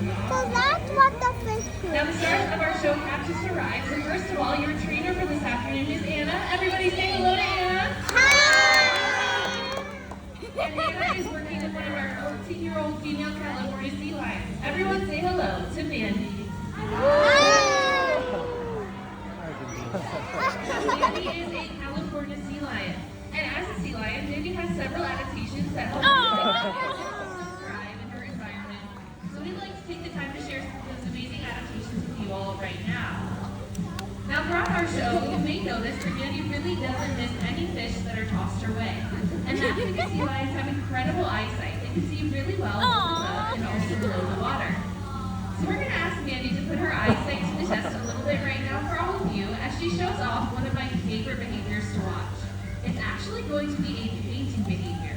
So that's what the fish Now is. the stars of our show have just arrived. So first of all, your trainer for this afternoon is Anna. Everybody say hello to Anna. Hi! And Anna is working with one of our 14-year-old female California sea lions. Everyone say hello to Mandy. Mandy is a California sea lion. And as a sea lion, Mandy has several adaptations that help her thrive in her environment. So we'd like to take the time to share some of those amazing adaptations with you all right now. Now throughout our show, you may notice that Mandy really doesn't miss any fish that are tossed her way. And that's because sea lions have incredible eyesight. They can see really well above and also below the water. So we're going to ask Mandy to put her eyesight to the test a little bit right now for all of you as she shows off one of my favorite behaviors to watch. It's actually going to be a painting behavior.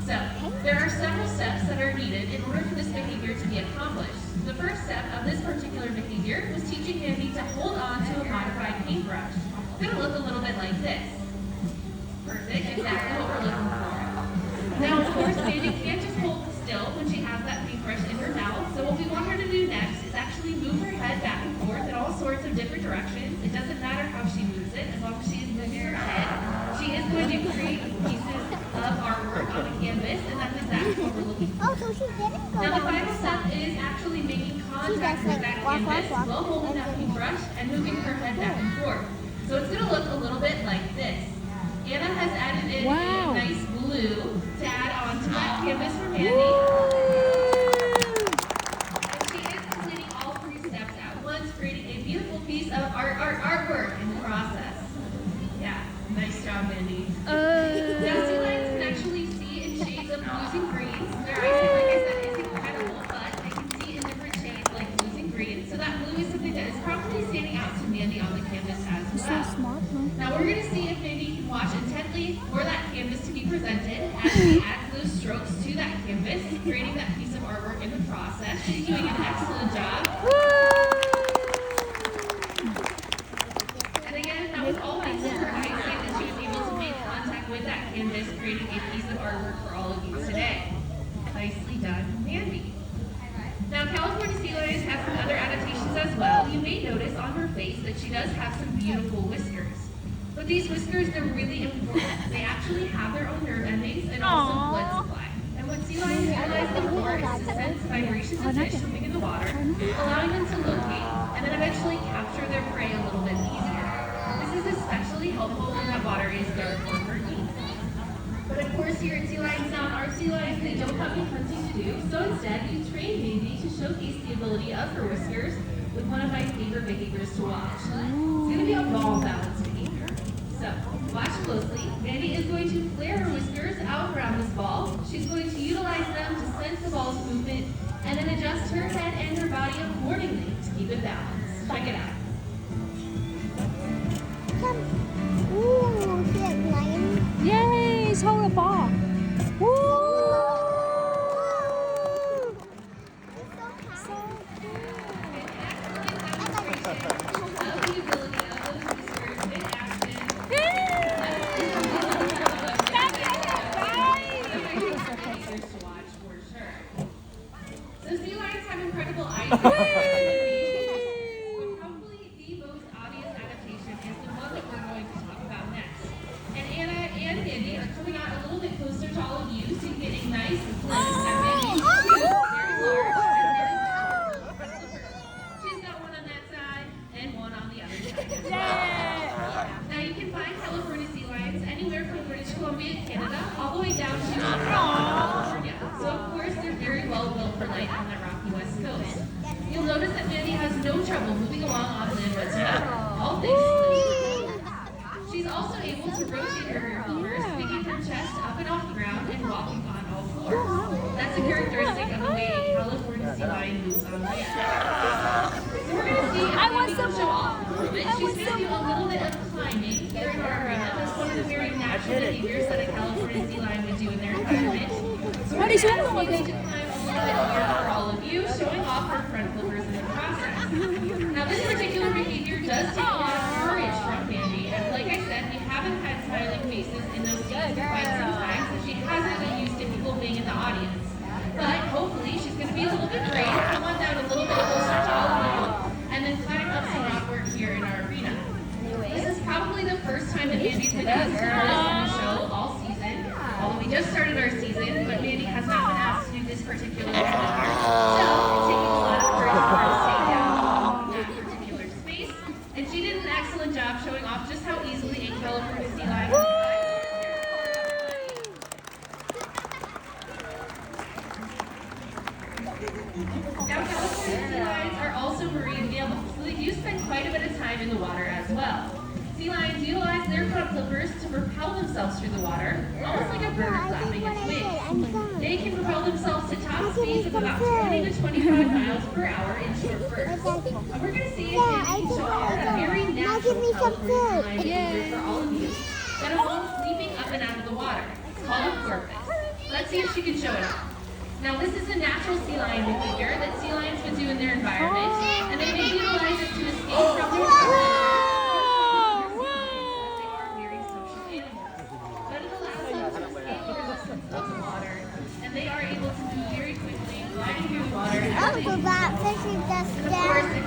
So there are several steps that are needed in order for this behavior to be accomplished. The first step of this particular behavior was teaching Mandy to hold on to a modified paintbrush. It's going to look a little bit like this. Perfect, exactly what we're looking for. Now, of course, Mandy can't just hold still when she has that paintbrush in her mouth, so what we want her to do next is actually move her head back and forth in all sorts of different directions. It doesn't matter how she moves it, as long as she is moving her head. She is going to create pieces of artwork on the canvas, and that's exactly what we're looking for. Oh, so she didn't go Now, the down final the step side. is actually making contact with that canvas while holding that paintbrush and moving her head back and forth. So it's going to look a little bit like this. Anna has added in a nice blue to add on to that canvas for Mandy. And she is completing all three steps at once, creating a beautiful piece of artwork in the process. Yeah, nice job, Mandy. Now, sea lions can actually see in shades of blues and greens. Their eyesight, like I said, is incredible, but they can see in different shades like blues and greens. So that blue is something that is probably standing out to Mandy on the canvas as well. Now we're going to see if Mandy can watch intently for that canvas to be presented as she adds those strokes to that canvas, creating that piece of artwork in the process. She's doing an excellent job. And again, that was all thanks to her eyesight that she was able to make contact with that canvas, creating a piece of artwork for all of you today. Nicely done, Mandy. Now, California sea lions have some other adaptations as well. You may notice on her face that she does have some beautiful whiskers. But these whiskers, they're really important. They actually have their own nerve endings and also blood supply. And what sea lions utilize them for is to sense vibrations of fish swimming in the water, allowing them to locate and then eventually capture their prey a little bit easier. This is especially helpful when that water is dark or murky. But of course, here at Sea Lion Sound, our sea lions, they don't have any hunting to do, so instead we train Mandy to showcase the ability of her whiskers with one of my favorite behaviors to watch. It's going to be a ball balance behavior. So, watch closely. Mandy is going to flare her whiskers out around this ball. She's going to utilize them to sense the ball's movement and then adjust her head and her body accordingly to keep it balanced. Check it out. Ooh, she has lion. Yay! Hold the ball. Woo! It's so So So sea lions have incredible eyesight. But probably the most obvious adaptation is the one that we're going to talk about next. And Anna and Mandy are coming out a little bit closer to all of you so you get a nice glimpse at Mandy's two very large and very large flippers. She's got one on that side and one on the other side as well. Now you can find California sea lions anywhere from British Columbia, Canada, all the way down to California. So of course they're very well built for life on the rocky west coast. You'll notice that Mandy has no trouble moving along on land whatsoever, all thanks to this. She's also able to rotate her rear fingers, picking her chest up and off the ground and walking on all fours. That's a characteristic of the way a California sea lion moves on land. So we're going to see if Mandy can show off a little bit. She's going to do a little bit of climbing here in our arena. That's one of the very natural behaviors that a California sea lion would do in their environment. So we're going to ask Mandy to climb a little bit here for all of you, showing off her front flippers in the process. Now this particular behavior does take a lot of courage from Mandy, and like I said, we haven't had smiling faces in those scenes for quite some time, so she hasn't been used to people being in the audience. But hopefully she's going to be a little bit brave. Come on down a Now, California sea lions are also marine mammals, so they do spend quite a bit of time in the water as well. Sea lions utilize their front flippers to propel themselves through the water, almost like a bird flapping its wings. They can propel themselves to top speeds of about 20 to 25 miles per hour in short bursts. And we're going to see if Sandy can show off a very natural California sea lion behavior for all of you that involves leaping up and out of the water. It's called a porpoise. Let's see if she can show it off. Now, this is a natural sea lion behavior that sea lions would do in their environment, and they may utilize it to escape from their predators. They are very social animals, but it allows them to escape the resistance of the water, and they are able to move very quickly, gliding through the water. As they Uncle, that fish is just and of course, if